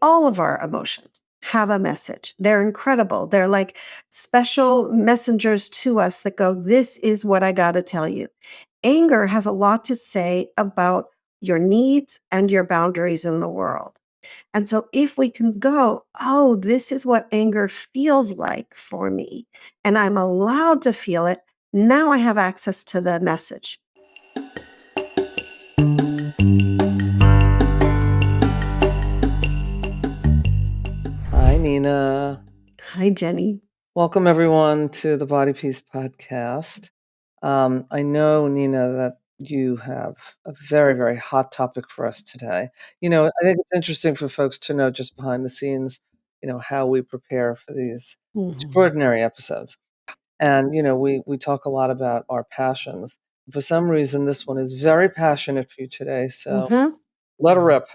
All of our emotions have a message. They're incredible. They're like special messengers to us that go, this is what I got to tell you. Anger has a lot to say about your needs and your boundaries in the world. And so, if we can go, oh, this is what anger feels like for me, and I'm allowed to feel it, now I have access to the message. Hi, Nina. Hi, Jenny. Welcome, everyone, to the Body Peace podcast. I know, Nina, that you have a very, very hot topic for us today. I think it's interesting for folks to know just behind the scenes, how we prepare for these Mhm. extraordinary episodes. And, we talk a lot about our passions. For some reason, this one is very passionate for you today. So Mhm. let her rip.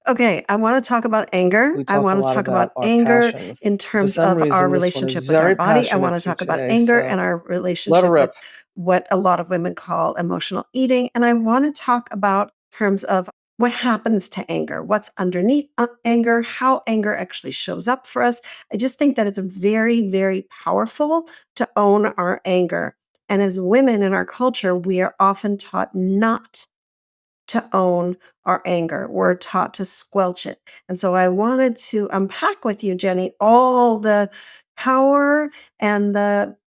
Okay, I want to talk about anger. We I talk a want to lot talk about about our anger passions. in For terms some of our reason, this one is relationship with our very body. I want passionate to for you talk about today. anger So and our let her relationship with rip. what a lot of women call emotional eating. And I want to talk about terms of what happens to anger, what's underneath anger, how anger actually shows up for us. I just think that it's very, very powerful to own our anger. And as women in our culture, we are often taught not to own our anger. We're taught to squelch it. And so I wanted to unpack with you, Jenny, all the power and the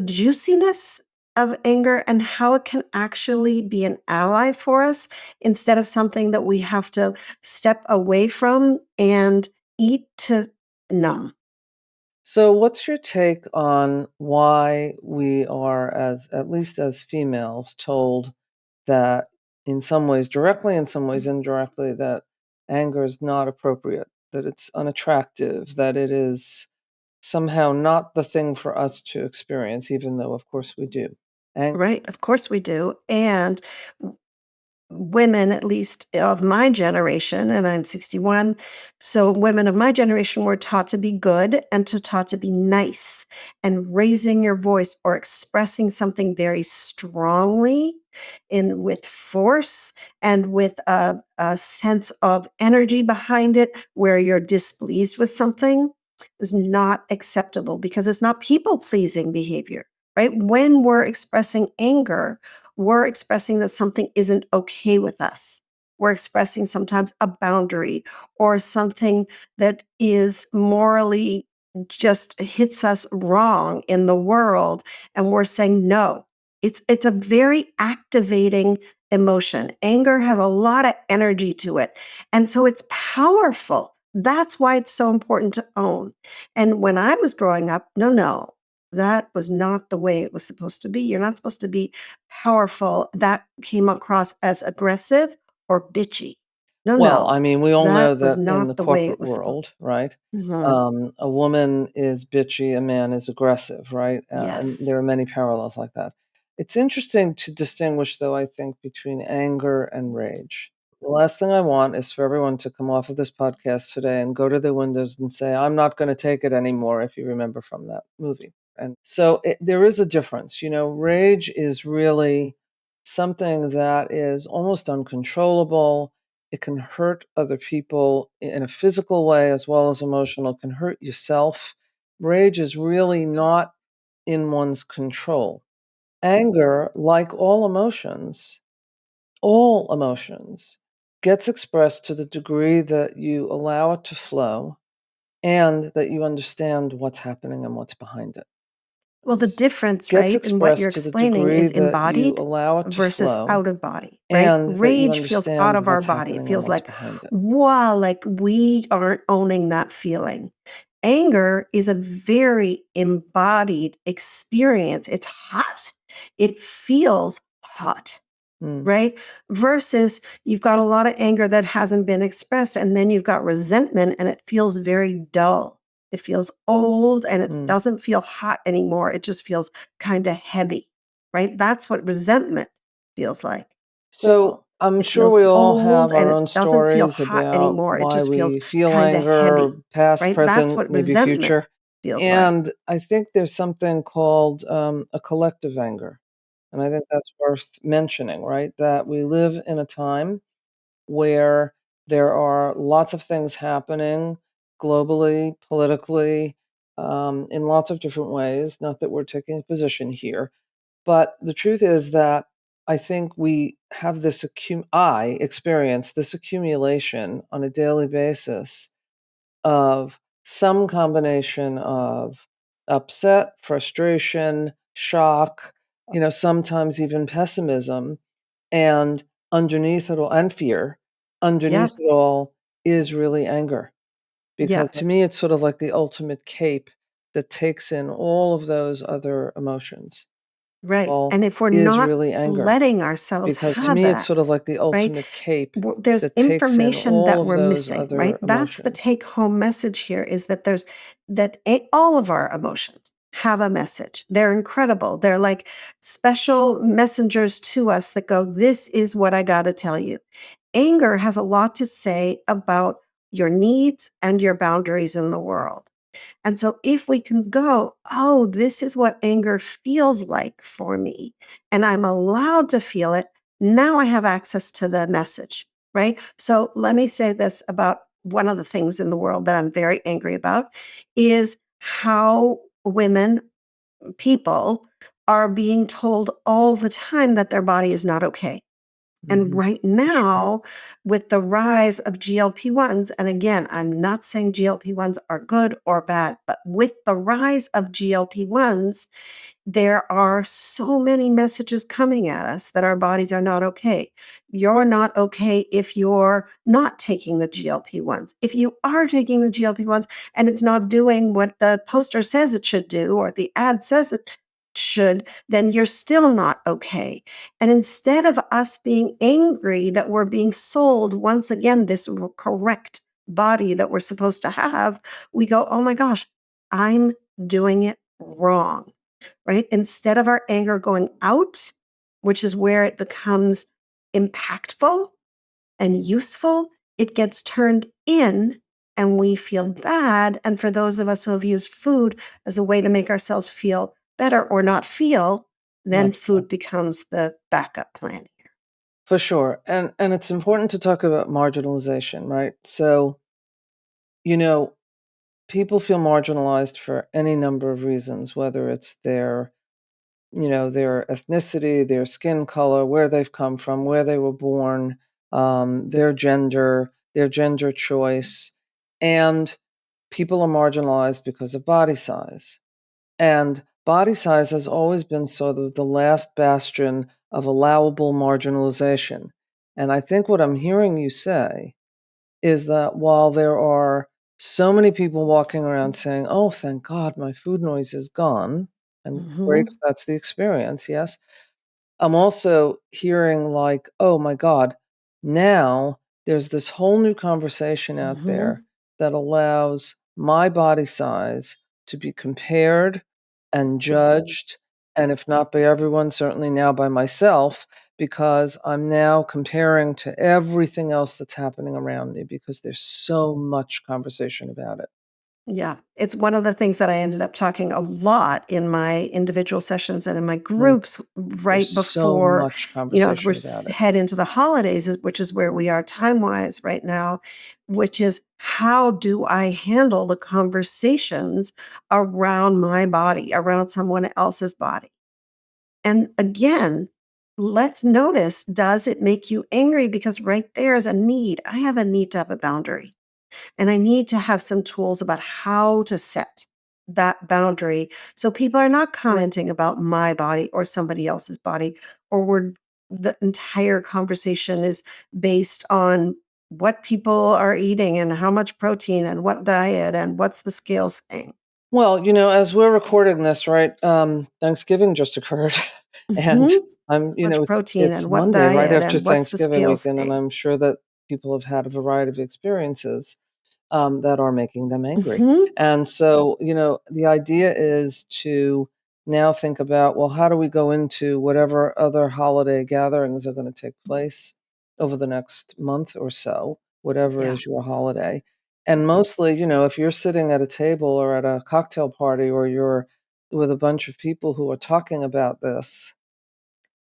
juiciness of anger and how it can actually be an ally for us instead of something that we have to step away from and eat to numb. So, what's your take on why we are, as at least as females, told that in some ways directly, in some ways indirectly, that anger is not appropriate, that it's unattractive, that it is somehow not the thing for us to experience, even though, of course, we do. Right, of course we do. And women, at least of my generation, and I'm 61. So women of my generation were taught to be good and taught to be nice, and raising your voice or expressing something very strongly in with force and with a sense of energy behind it where you're displeased with something is not acceptable because it's not people pleasing behavior, right? When we're expressing anger, we're expressing that something isn't okay with us. We're expressing sometimes a boundary or something that is morally just hits us wrong in the world. And we're saying, no, it's a very activating emotion. Anger has a lot of energy to it. And so it's powerful. That's why it's so important to own. And when I was growing up, no, that was not the way it was supposed to be. You're not supposed to be powerful. That came across as aggressive or bitchy. Well, No, I mean, we all know that was that in the not the way it corporate was supposed. world, right? Mhm. A woman is bitchy, a man is aggressive, right? And Yes. there are many parallels like that. It's interesting to distinguish, though, I think, between anger and rage. The last thing I want is for everyone to come off of this podcast today and go to their windows and say, I'm not going to take it anymore, if you remember from that movie. And so there is a difference. Rage is really something that is almost uncontrollable. It can hurt other people in a physical way as well as emotional, it can hurt yourself. Rage is really not in one's control. Anger, like all emotions, gets expressed to the degree that you allow it to flow and that you understand what's happening and what's behind it. Well, the difference, Gets right, in what you're expressed to the explaining degree is that you embodied allow it to versus flow out of body, right? and that you Rage feels out understand of our what's body. It happening and feels what's like, behind it. wow, like we aren't owning that feeling. Anger is a very embodied experience. It's hot. It feels hot, Mm, right? Versus you've got a lot of anger that hasn't been expressed, and then you've got resentment, and it feels very dull. It feels old and it mm. doesn't feel hot anymore. It just feels kind of heavy, right? That's what resentment feels like. So I'm It sure feels we all old have and our it own doesn't feel stories hot about anymore. It why just feels we feel kind of anger, heavy, past, right? That's present, what maybe resentment future. feels like. And I think there's something called a collective anger. And I think that's worth mentioning, right? That we live in a time where There are lots of things happening globally, politically, in lots of different ways. Not that we're taking a position here, but the truth is that I think we have this I experience this accumulation on a daily basis of some combination of upset, frustration, shock, sometimes even pessimism, and underneath it all and fear, underneath Yeah. it all is really anger. Yeah. Because to me, it's sort of like the ultimate cape that takes in all of those other emotions. Right. All And if we're is not really anger. letting ourselves Because to have me, it's that, sort of like the right? ultimate cape There's that takes in information all that of we're those missing, right? other That's the emotions. take home message here is that all of our emotions have a message. They're incredible. They're like special messengers to us that go, this is what I got to tell you. Anger has a lot to say about your needs and your boundaries in the world. And so if we can go, oh, this is what anger feels like for me, and I'm allowed to feel it, now I have access to the message, right? So let me say this about one of the things in the world that I'm very angry about is how women, people, are being told all the time that their body is not okay. And Mhm. right now, with the rise of GLP-1s, and again, I'm not saying GLP-1s are good or bad, but with the rise of GLP-1s, there are so many messages coming at us that our bodies are not okay. You're not okay if you're not taking the GLP-1s. If you are taking the GLP-1s and it's not doing what the poster says it should do or the ad says it should, then you're still not okay. And instead of us being angry that we're being sold once again this correct body that we're supposed to have, we go, oh my gosh, I'm doing it wrong, right? Instead of our anger going out, which is where it becomes impactful and useful, it gets turned in and we feel bad. And for those of us who have used food as a way to make ourselves feel better or not feel, then Not food becomes the backup plan. for sure. And it's important to talk about marginalization, right? So, you know, people feel marginalized for any number of reasons, whether it's their ethnicity, their skin color, where they've come from, where they were born, their gender choice. And people are marginalized because of body size. And body size has always been sort of the last bastion of allowable marginalization. And I think what I'm hearing you say is that while there are so many people walking around saying, "Oh, thank God my food noise is gone," and great if Mhm, that's the experience, yes, I'm also hearing like, "Oh my god, now there's this whole new conversation out there mhm, that allows my body size to be compared and judged, and if not by everyone, certainly now by myself, because I'm now comparing to everything else that's happening around me because there's so much conversation about it." yeah, it's one of the things that I ended up talking a lot in my individual sessions and in my Mm, groups there's right so before, much as we're conversation about it. head into the holidays, which is where we are time-wise right now, which is how do I handle the conversations around my body, around someone else's body? And again, let's notice, does it make you angry? Because right there is a need. I have a need to have a boundary. And I need to have some tools about how to set that boundary so people are not commenting about my body or somebody else's body, or the entire conversation is based on what people are eating and how much protein and what diet and what's the scale saying. Well, as we're recording this, right, Thanksgiving just occurred, and Mhm. I'm, Much it's protein it's and what Monday right diet after and what's the Thanksgiving scale weekend, and saying. I'm sure that people have had a variety of experiences, that are making them angry. Mhm. And so, the idea is to now think about, well, how do we go into whatever other holiday gatherings are gonna take place over the next month or so, whatever Yeah. is your holiday. And mostly, if you're sitting at a table or at a cocktail party or you're with a bunch of people who are talking about this,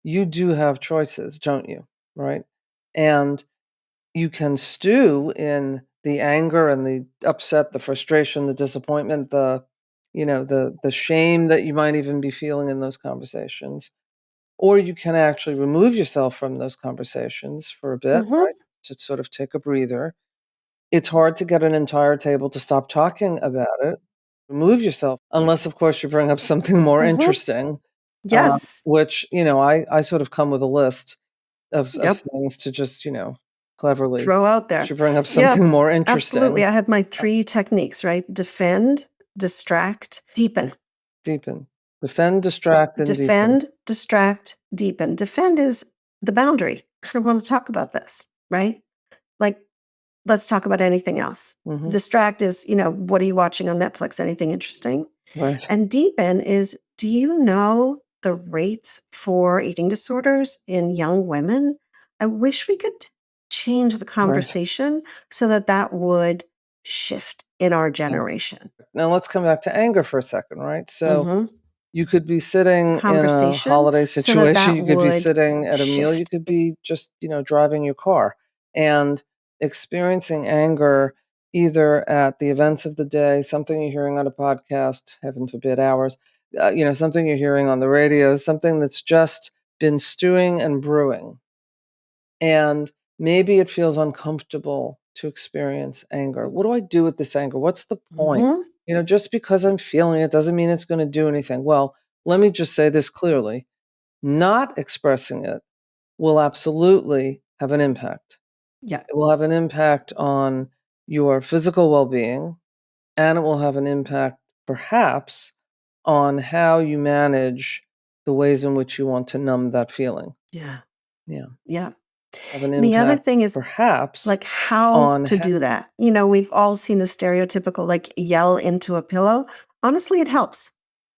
you do have choices, don't you? Right? And you can stew in the anger and the upset, the frustration, the disappointment, the shame that you might even be feeling in those conversations. Or you can actually remove yourself from those conversations for a bit, Mhm. right? To sort of take a breather. It's hard to get an entire table to stop talking about it. Remove yourself, unless, of course, you bring up something more Mhm. interesting, Yes. which, I sort of come with a list of Yep. things to just, cleverly Throw out there. should bring up something Yep. more Absolutely. interesting. I have my Uh, 3 techniques, right? Defend, distract, deepen. Deepen. Defend, distract, and deepen. Defend, distract, deepen. Defend is the boundary. I don't want to talk about this, right? Like, let's talk about anything else. Mhm. Distract is, what are you watching on Netflix? Anything interesting? Right, And deepen is, do you know the rates for eating disorders in young women? I wish we could change the right. conversation so that that would shift in our Yeah. generation. Now let's come back to anger for a second, right? So Hmm. you could be sitting in a Conversation holiday so that situation, that you could be would sitting at a meal, you shift. could be just, driving your car and experiencing anger either at the events of the day, something you're hearing on a podcast, heaven forbid ours, something you're hearing on the radio, something that's just been stewing and brewing. And maybe it feels uncomfortable to experience anger. What do I do with this anger? What's the point? Hmm. Just because I'm feeling it doesn't mean it's going to do anything. Well, let me just say this clearly: not expressing it will absolutely have an impact. Yeah. It will have an impact on your physical well being, and it will have an impact, perhaps, on how you manage the ways in which you want to numb that feeling. Yeah. Yeah. Yeah. Have an The other impact, thing is perhaps, like how on to how do that. We've all seen the stereotypical like yell into a pillow. Honestly, it helps.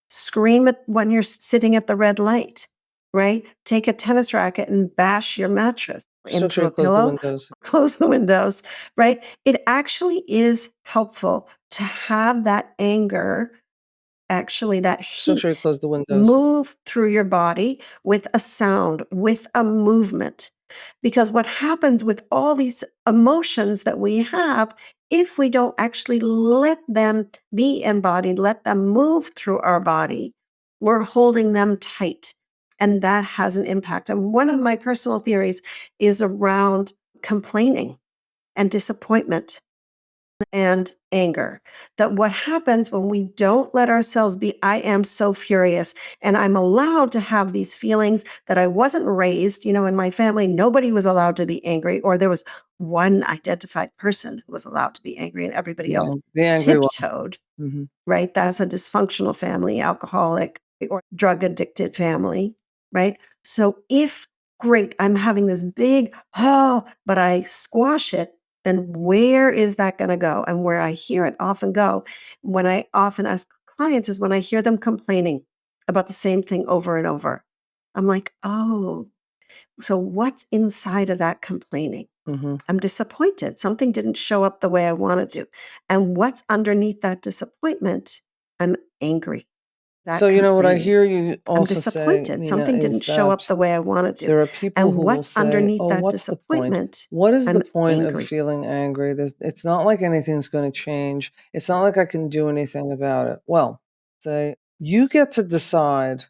Scream it when you're sitting at the red light, right? Take a tennis racket and bash your mattress so into true, a close the pillow, windows. close the windows, right? It actually is helpful to have that anger, actually, that So true, heat close the windows. move through your body with a sound, with a movement. Because what happens with all these emotions that we have, if we don't actually let them be embodied, let them move through our body, we're holding them tight. And that has an impact. And one of my personal theories is around complaining and disappointment and anger. That what happens when we don't let ourselves be, I am so furious, and I'm allowed to have these feelings that I wasn't raised, in my family, nobody was allowed to be angry, or there was one identified person who was allowed to be angry, and everybody else The angry one. tiptoed, Mhm. right? That's a dysfunctional family, alcoholic or drug addicted family, right? So if great, I'm having this big, oh, but I squash it, then where is that going to go? And where I hear it often go, when I often ask clients, is when I hear them complaining about the same thing over and over. I'm like, oh, so what's inside of that complaining? Mhm. I'm disappointed. Something didn't show up the way I wanted to. And what's underneath that disappointment? I'm angry. So, That what I complaining. hear you I'm also say, disappointed. Mina, Something is didn't show up that the way I wanted to. there are people And who will what's say, underneath "Oh, that what's the point? disappointment? What is the I'm point of angry. feeling angry? It's not like anything's gonna change. It's not like I can do anything about it." Well, say, you get to decide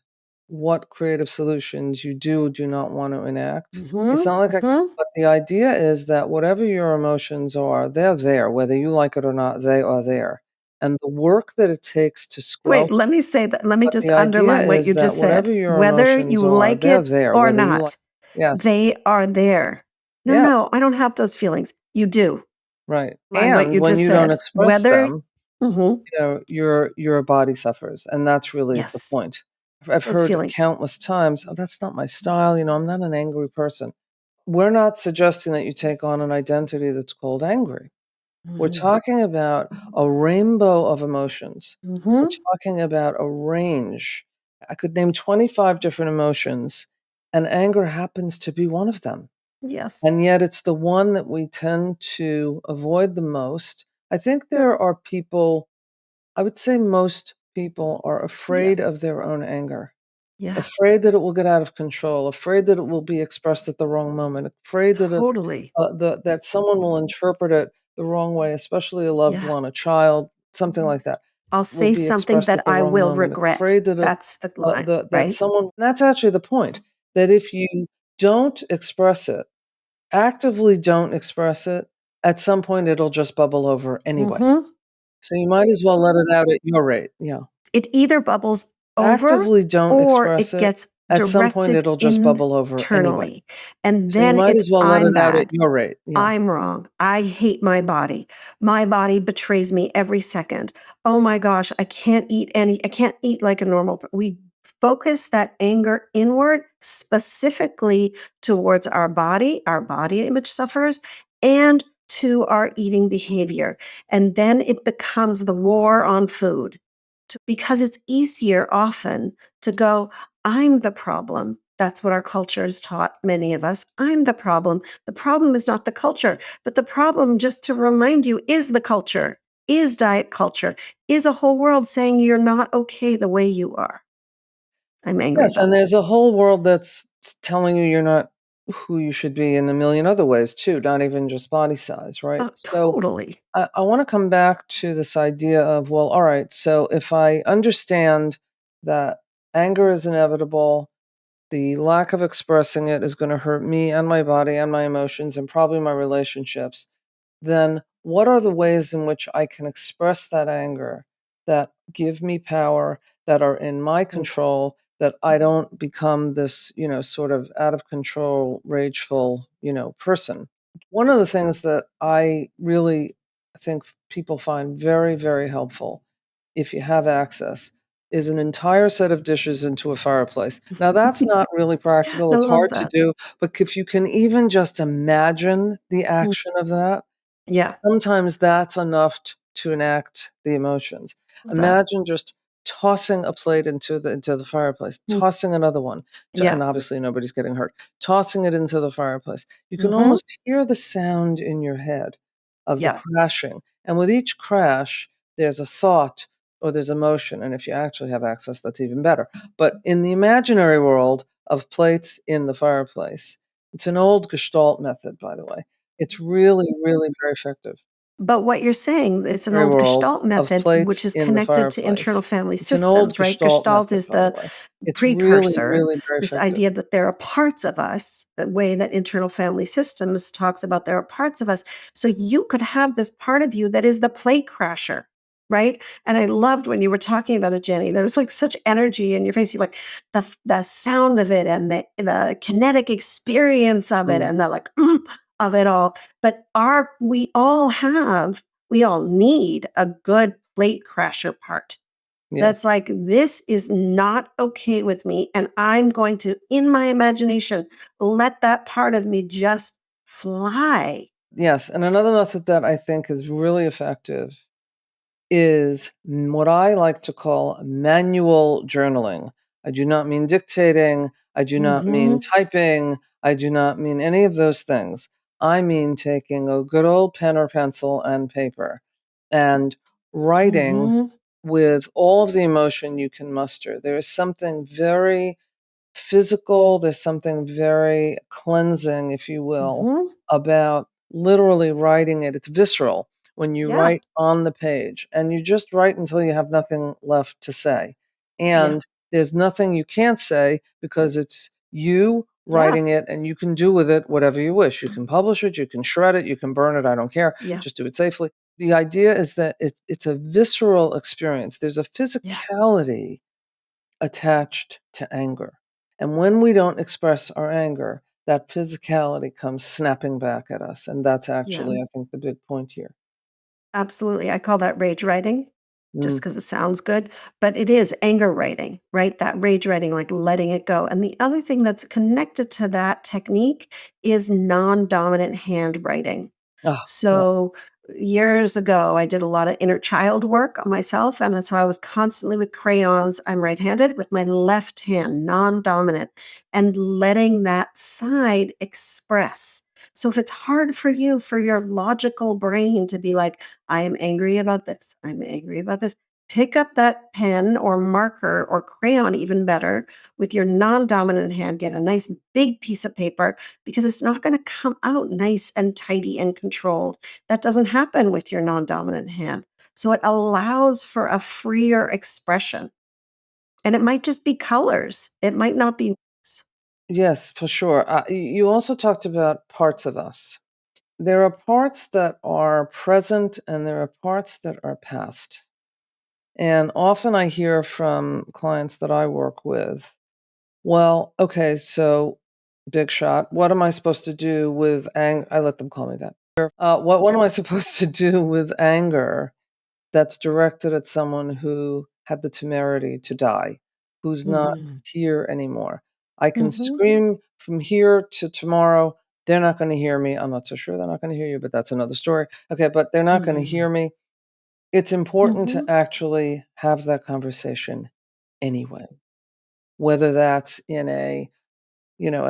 what creative solutions you do or do not want to enact. It's Mhm, not like I mhm. but the idea is that whatever your emotions are, they're there. Whether you like it or not, they are there. And the work that it takes to Wait, squelch let me say that. Let me but just the idea underline what is you that just said. whatever your Whether emotions you are, like they're it there, or whether you like. not, Yes, they are there. No, yes, no, I don't have those feelings. You do. right, Line what and you when just you don't said. express Whether them, Mhm. your body suffers, and that's really the Yes, point. I've those heard feelings. countless times, "Oh, that's not my style, I'm not an angry person." We're not suggesting that you take on an identity that's called angry. We're Mhm. talking about a rainbow of emotions. We're Mhm. talking about a range. I could name 25 different emotions, and anger happens to be one of them. Yes. And yet it's the one that we tend to avoid the most. I think Yep. there are people, I would say most people are Yeah. afraid of their own anger. Yeah, afraid that it will get out of control, afraid that it will be expressed at the wrong moment, afraid that totally. that someone will interpret it the wrong way, especially a loved Yeah. one, a child, something like that, I'll will say be something expressed that at the I wrong will moment, regret. afraid that That's the line, that right? someone that's actually the point, that if you don't express it, actively don't express it, at some point it'll just bubble over anyway. Mhm. So you might as well let it out at your rate, yeah. It either bubbles over Actively don't or express it it, gets at some point directed it'll just bubble over anyway. internally, and So you then might it's as well let I'm it out at bad. your rate, yeah. I'm wrong. I hate my body. My body betrays me every second. Oh my gosh, I can't eat like a we focus that anger inward specifically towards our body image suffers, and to our eating behavior. And then it becomes the war on food. Because it's easier often to go, I'm the problem. That's what our culture has taught many of us. I'm the problem. The problem is not the culture, but the problem, just to remind you, is the culture, is diet culture, is a whole world saying you're not okay the way you are. I'm angry Yes, about and that. there's a whole world that's telling you you're not who you should be in a million other ways too, not even just body size, right? So Totally. I wanna come back to this idea of, well, alright, so if I understand that anger is inevitable, the lack of expressing it is gonna hurt me and my body and my emotions and probably my relationships, then what are the ways in which I can express that anger that give me power, that are in my Mm. control, that I don't become this, sort of out of control, rageful, person? One of the things that I really think people find very, very helpful, if you have access, is an entire set of dishes into a fireplace. Now, that's not really practical, I it's love hard to that. do, but if you can even just imagine the Mm. action of that, Yeah, sometimes that's enough to enact the emotions. love that. Imagine just tossing a plate into the fireplace, Mm. tossing another one, Yeah. and obviously nobody's getting hurt, tossing it into the fireplace. You can Hmm. almost hear the sound in your head of the Yeah. crashing, and with each crash, there's a thought or there's emotion, and if you actually have access, that's even better. But in the imaginary world of plates in the fireplace, it's an old Gestalt method, by the way. It's really, really very effective. But what you're saying, it's an old World Gestalt of method, which plates is in the connected to internal fireplace. family It's an old systems, right? Gestalt Gestalt method, is by the the way. It's really, precursor, really very this effective. idea that there are parts of us, the way that internal family systems talks about there are parts of us. So you could have this part of you that is the plate crasher, right? And I loved when you were talking about it, Jenny. There was like such energy in your face. You like the sound of it and the kinetic experience of it Mm, and the like of it all. But we all need a good plate crasher part that's yes. like, this is not okay with me. And I'm going to, in my imagination, let that part of me just fly. Yes, and another method that I think is really effective is what I like to call manual journaling. I do not mean dictating, I do not mean Mhm. typing, I do not mean any of those things. I mean taking a good old pen or pencil and paper and writing Mhm. with all of the emotion you can muster. There is something very physical, there's something very cleansing, if you will, Mhm. about literally writing it. It's visceral when you Yeah. write on the page, and you just write until you have nothing left to say. Yeah. And there's nothing you can't say because it's you Yeah. writing it, and you can do with it whatever you wish. You can publish it, you can shred it, you can burn it, I don't care. Yeah. Just do it safely. The idea is that it's a visceral experience. There's a Yeah. physicality attached to anger. And when we don't express our anger, that physicality comes snapping back at us. And that's Yeah. actually, I think, the big point here. Absolutely. I call that rage writing just Mm. because it sounds good, but it is anger writing, right? That rage writing, like letting it go. And the other thing that's connected to that technique is non-dominant handwriting. Ah, yes. So years ago, I did a lot of inner child work on myself. And so I was constantly with crayons. I'm right handed with my left hand, non dominant, and letting that side express. So if it's hard for you, for your logical brain to be like, I am angry about this, I'm angry about this, Pick up that pen or marker or crayon, even better, with your non dominant hand. Get a nice big piece of paper because it's not going to come out nice and tidy and controlled. That doesn't happen with your non dominant hand. So it allows for a freer expression. And it might just be colors, it might not be. Yes, for sure. You also talked about parts of us. There are parts that are present and there are parts that are past. And often I hear from clients that I work with, well, okay, so big shot. What am I supposed to do with I let them call me that. What am I supposed to do with anger that's directed at someone who had the temerity to die, who's not Mhm. here anymore? I can Mhm. scream from here to tomorrow. They're not going to hear me. I'm not so sure they're not going to hear you, but that's another story. Okay, but they're not going to hear Mhm. me. It's important to Mhm. actually have that conversation anyway, whether that's in a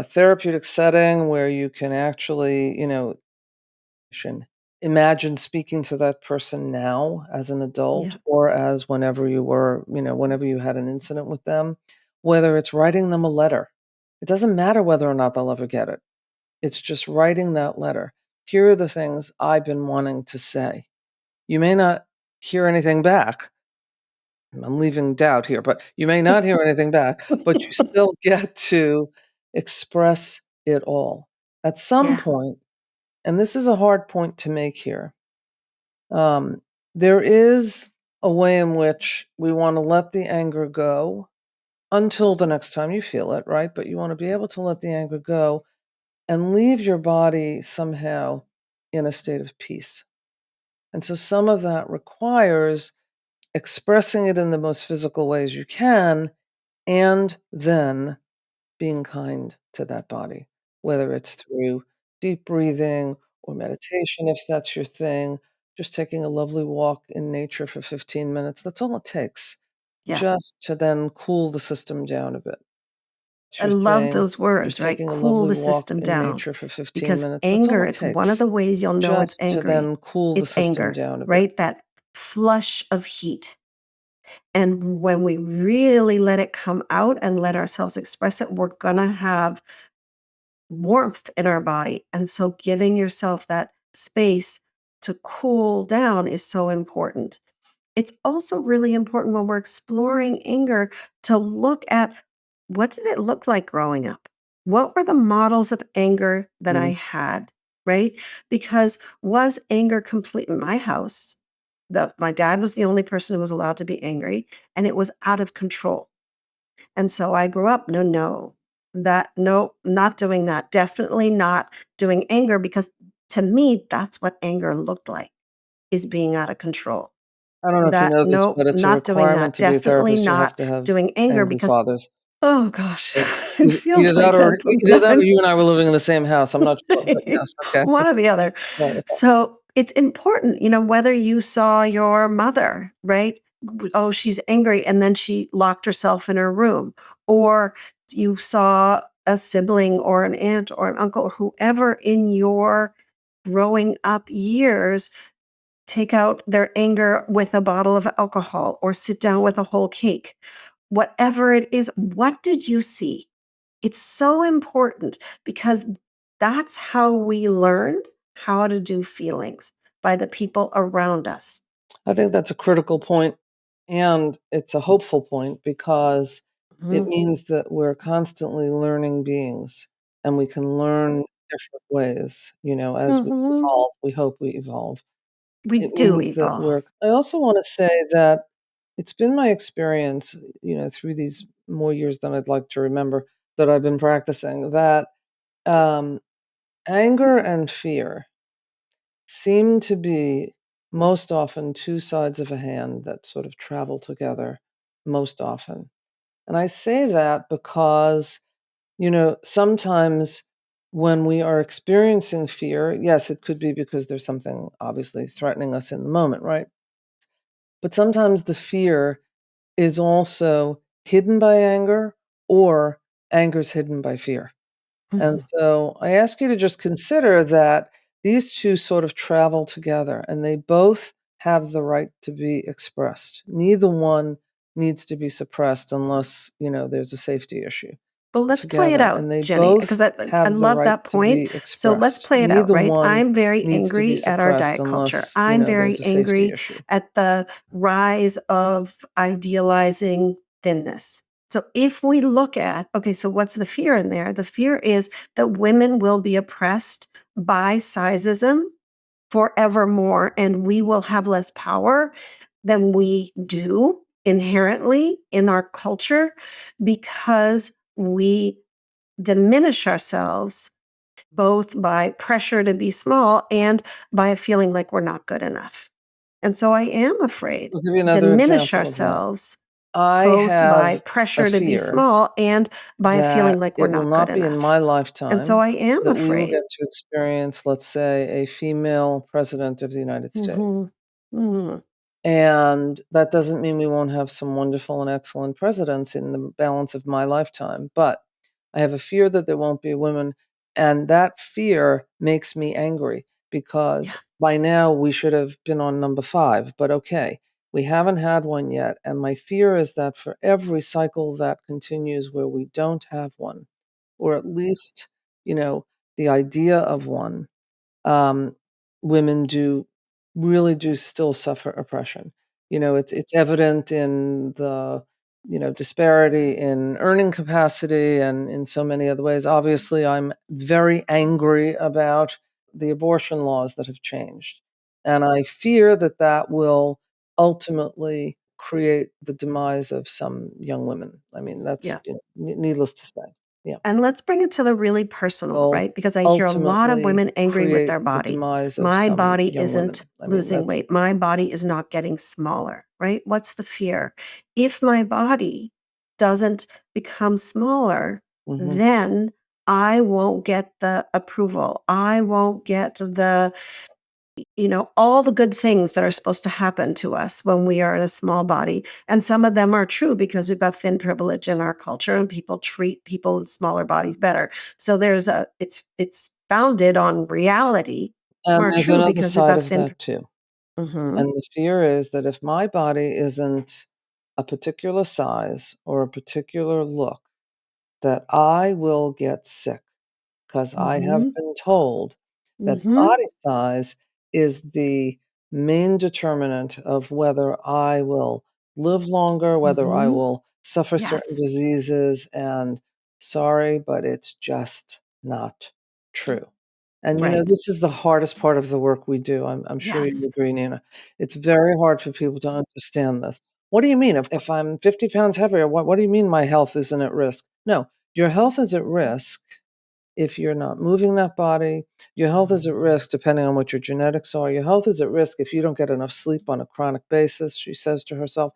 therapeutic setting where you can actually, imagine speaking to that person now as an adult Yeah. or as whenever you had an incident with them, whether it's writing them a letter. It doesn't matter whether or not they'll ever get it. It's just writing that letter. Here are the things I've been wanting to say. You may not hear anything back. I'm leaving doubt here, but you may not hear anything back, but you still get to express it all. At some Yeah. point, and this is a hard point to make here, um, there is a way in which we want to let the anger go until the next time you feel it, right? But you want to be able to let the anger go and leave your body somehow in a state of peace. And so some of that requires expressing it in the most physical ways you can and then being kind to that body, whether it's through deep breathing or meditation, if that's your thing, just taking a lovely walk in nature for 15 minutes. That's all it takes, Yeah. just to then cool the system down a bit. It's I your love thing, those words, just right? taking a Cool lovely the walk system in down nature for 15 because minutes. That's all anger, it it's one of takes, the ways you'll know it's just to angry. then cool the It's system anger, down a bit. right? That flush of heat. And when we really let it come out and let ourselves express it, we're going to have warmth in our body. And so giving yourself that space to cool down is so important. It's also really important when we're exploring anger to look at what did it look like growing up? What were the models of anger that I Mm. had, right? Because was anger complete in my house? My dad was the only person who was allowed to be angry, and it was out of control. And so I grew up, no, not doing that. Definitely not doing anger because to me, that's what anger looked like is being out of control. I don't know if you That know this, no, but it's a not doing requirement that. to be a Definitely therapist. You have not to have doing anger angry because, fathers. oh gosh, So it either feels that like or that either that or sometimes. you and I were living in the same house. I'm not sure, but yes, okay. One or the other. Right, okay. So it's important, whether you saw your mother, right? Oh, she's angry. And then she locked herself in her room. Or you saw a sibling or an aunt or an uncle or whoever in your growing up years take out their anger with a bottle of alcohol or sit down with a whole cake. Whatever it is, what did you see? It's so important because that's how we learned how to do feelings by the people around us. I think that's a critical point, and it's a hopeful point because it Mhm. means that we're constantly learning beings, and we can learn different ways, as we Mhm. evolve. We hope we evolve. We It do means that evolve. I also wanna say that it's been my experience, through these more years than I'd like to remember that I've been practicing, that, um, anger and fear seem to be most often 2 sides of a hand that sort of travel together most often. And I say that because, sometimes when we are experiencing fear, yes, it could be because there's something obviously threatening us in the moment, right? But sometimes the fear is also hidden by anger or anger's hidden by fear. And Mhm. so I ask you to just consider that these 2 sort of travel together and they both have the right to be expressed. Neither one needs to be suppressed unless, there's a safety issue Well, let's play it together, out, and they Jenny, both because I have the love right that to point. be So let's expressed. play it out, Neither right? one I'm very needs to be angry at our suppressed diet culture. unless, I'm there's very a safety angry issue. at the rise of idealizing thinness. So if we look at, okay, so what's the fear in there? The fear is that women will be oppressed by sizeism forevermore, and we will have less power than we do inherently in our culture because we diminish ourselves both by pressure to be small and by a feeling like we're not good enough. And so I am afraid, I'll give you another diminish example of that. ourselves I both by have a pressure to be fear small and by a feeling that like we're it will not good not be in enough. my And so lifetime I am that we will afraid. get to experience, let's say, a female president of the United States. Mhm. Mhm. And that doesn't mean we won't have some wonderful and excellent presidents in the balance of my lifetime, but I have a fear that there won't be women, and that fear makes me angry because Yeah. by now we should have been on number 5, but okay, we haven't had one yet, and my fear is that for every cycle that continues where we don't have one, or at least, you know, the idea of one, um, women really do still suffer oppression. It's evident in the, disparity in earning capacity and in so many other ways. Obviously, I'm very angry about the abortion laws that have changed, and I fear that that will ultimately create the demise of some young women. I mean, that's, Yeah. needless to say. Yeah. And let's bring it to the really personal, Will right? Because I hear a lot of ultimately women angry with create their the body. demise of My some body young isn't women. I mean, losing that's weight. My body is not getting smaller, right? What's the fear? If my body doesn't become smaller, mhm. then I won't get the approval. I won't get all the good things that are supposed to happen to us when we are in a small body. And some of them are true because we've got thin privilege in our culture and people treat people with smaller bodies better. So it's founded on reality. And Are there's true another because we've side got of thin. that too, Mhm. and the fear is that if my body isn't a particular size or a particular look, that I will get sick. 'Cause I have Mhm. been told that Mhm. body size is the main determinant of whether I will live longer, whether I Mhm. will suffer certain Yes. diseases, and sorry, but it's just not true. And, Right. this is the hardest part of the work we do. I'm sure you Yes. agree, Nina. It's very hard for people to understand this. What do you mean? If I'm 50 pounds heavier, what do you mean my health isn't at risk? No, your health is at risk if you're not moving that body. Your health is at risk depending on what your genetics are. Your health is at risk if you don't get enough sleep on a chronic basis, she says to herself.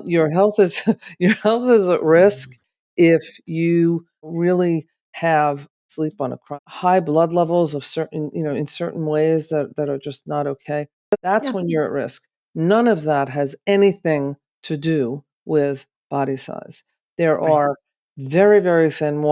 Your health is your health is at risk if you really have sleep on a high blood levels of certain, in certain ways that are just not okay. That's Yeah. when you're at risk. None of that has anything to do with body size. There Right. are very, very thin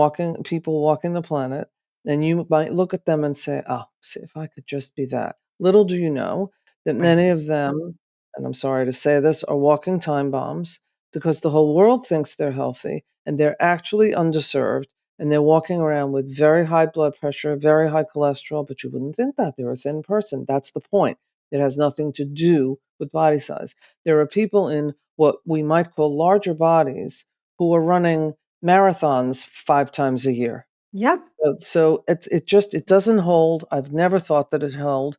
people walking the planet, and you might look at them and say, "Oh, see, if I could just be that." Little do you know that Right. many of them, and I'm sorry to say this, are walking time bombs because the whole world thinks they're healthy, and they're actually underserved, and they're walking around with very high blood pressure, very high cholesterol, but you wouldn't think that. They're a thin person. That's the point. It has nothing to do with body size. There are people in what we might call larger bodies who are running marathons 5 times a year. Yep. So it doesn't hold. I've never thought that it held,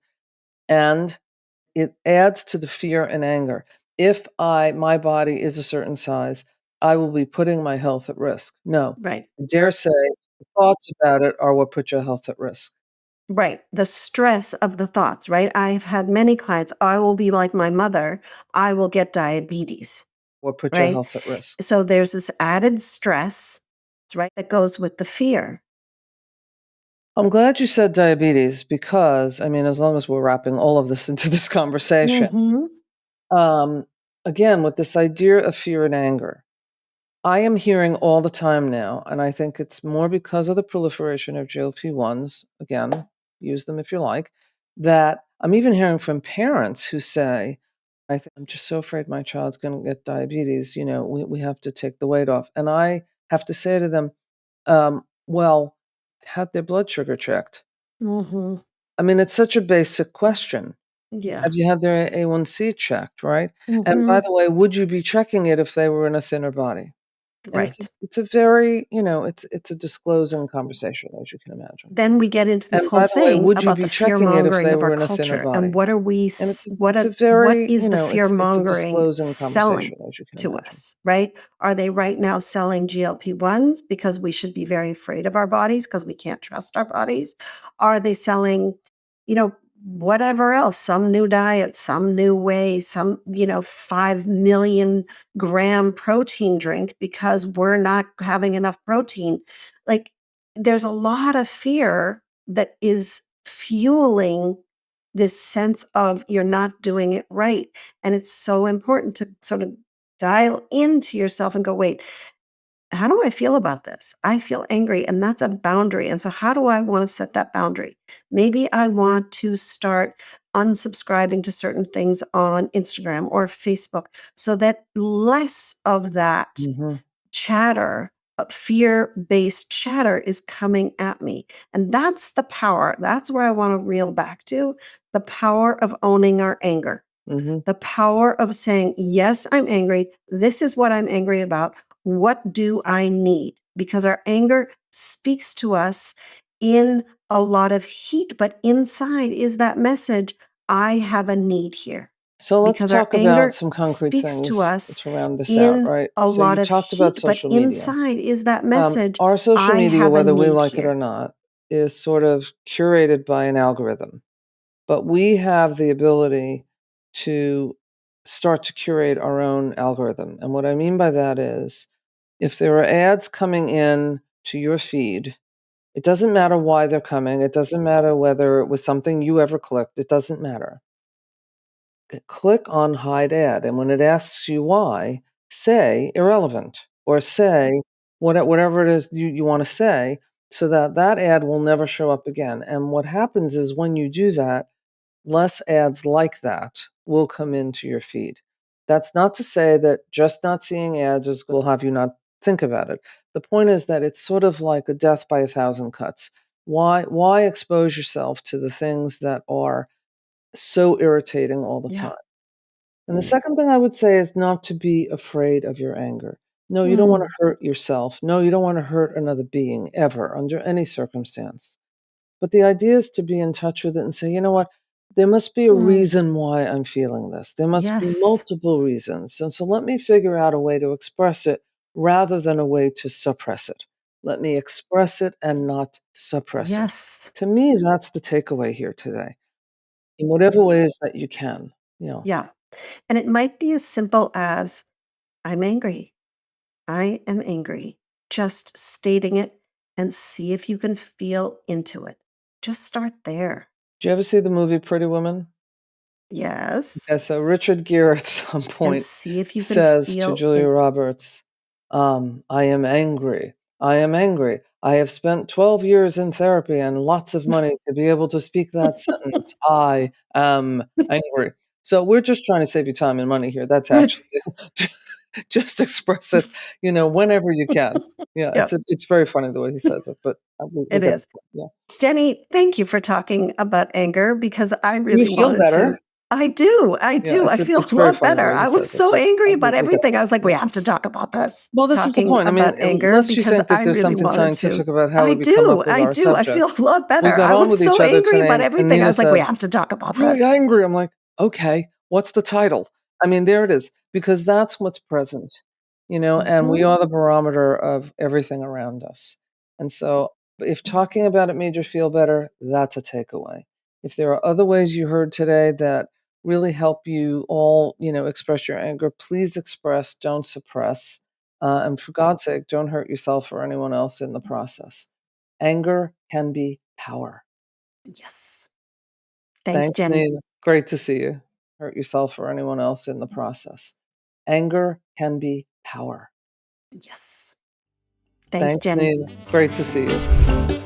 and it adds to the fear and anger. If my body is a certain size, I will be putting my health at risk. No, Right. I dare say the thoughts about it are what put your health at risk, Right. The stress of the thoughts, right? I've had many clients, I will be like my mother, I will get diabetes, what put your right? health at risk. So there's this added stress, right, that goes with the fear. I'm glad you said diabetes because, I mean, as long as we're wrapping all of this into this conversation, Mhm. um, again, with this idea of fear and anger, I am hearing all the time now, and I think it's more because of the proliferation of GLP-1s, again, use them if you like, that I'm even hearing from parents who say, I'm just so afraid my child's gonna get diabetes, we have to take the weight off. And I have to say to them, well, had their blood sugar checked. Mhm. I mean, it's such a basic question. Yeah. Have you had their A1C checked, right? And by Mhm. the way, would you be checking it if they were in a thinner body? And Right. it's a very, it's a disclosing conversation, as you can imagine. Then we get into this And whole by the way, thing would you about be the checking it if fear-mongering they of our were in a thinner culture, and body? what are we And s it's a what very, is the it's a fear-mongering disclosing selling conversation, as you can to imagine. us, right? Are they right now selling GLP-1s because we should be very afraid of our bodies because we can't trust our bodies? Are they selling, you know, whatever else, some new diet, some new way, some, 5 million gram protein drink because we're not having enough protein? Like, there's a lot of fear that is fueling this sense of you're not doing it right. And it's so important to sort of dial into yourself and go, wait, how do I feel about this? I feel angry, and that's a boundary. And so, how do I want to set that boundary? Maybe I want to start unsubscribing to certain things on Instagram or Facebook so that less of that Mhm. chatter, fear-based chatter is coming at me. And that's the power. That's where I want to reel back to the power of owning our anger, Mhm. the power of saying, yes, I'm angry. This is what I'm angry about. What do I need? Because our anger speaks to us in a lot of heat, but inside is that message, I have a need here. So let's Because our talk about anger some concrete speaks to things us to round this out, in right? a So lot you of talked about heat, but social media. inside is that message, Our social I media, have a whether we need like it or here. not, is sort of curated by an algorithm. But we have the ability to start to curate our own algorithm. And what I mean by that is if there are ads coming in to your feed, it doesn't matter why they're coming. It doesn't matter whether it was something you ever clicked. It doesn't matter. Click on hide ad. And when it asks you why, say irrelevant or say whatever it is you want to say so that that ad will never show up again. And what happens is when you do that, less ads like that will come into your feed. That's not to say that just not seeing ads will have you not think about it. The point is that it's sort of like a death by a thousand cuts. Why expose yourself to the things that are so irritating all the Yeah. time? And the second thing I would say is not to be afraid of your anger. No, you don't want to Mm, hurt yourself. No, you don't want to hurt another being ever under any circumstance. But the idea is to be in touch with it and say, you know what? There must be a mm. reason why I'm feeling this. There must be Yes. multiple reasons. And so let me figure out a way to express it rather than a way to suppress it. Let me express it and not suppress it. Yes. To me, that's the takeaway here today. In whatever ways that you can. Yeah. And it might be as simple as, I'm angry. I am angry. Just stating it and see if you can feel into it. Just start there. Did you ever see the movie Pretty Woman? Yes. Yeah, so Richard Gere at some And point see if you can says to feel Julia in. Roberts, I am angry. I am angry. I have spent 12 years in therapy and lots of money to be able to speak that sentence. I am angry. So we're just trying to save you time and money here. That's actually just express it, whenever you can. Yeah, Yeah, it's very funny the way he says it, but we it get the is. point. Yeah. Jenny, thank you for talking about anger because I Do you really feel wanted to. better? I do. I Yeah, do. I feel it's a very lot funny the better. way he I was says it, so but angry we about we get everything. I was like, yeah. we have to talk about this, Well, this is the talking point. I mean, about anger lest you because think that I there's really something wanted to. scientific about how I we come up do. with I our do. I feel subjects. a lot We better. got I on was with each so other angry today, about and everything. I Nina was like, we said, have to talk about "Really this. angry." I'm like, "Okay, what's the title?" I mean, there it is, because that's what's present, and we Mhm. are the barometer of everything around us. And so, if talking about it made you feel better, that's a takeaway. If there are other ways you heard today that really help you all, express your anger, please express, don't suppress. And for God's sake, don't hurt yourself or anyone else in the process. Anger can be power. Yes. Thanks, Thanks, Jenny. Nina. Great to see you. Hurt yourself or anyone else in the process. Anger can be power. Yes. Thanks, Thanks, Jenny. Nina. Great to see you.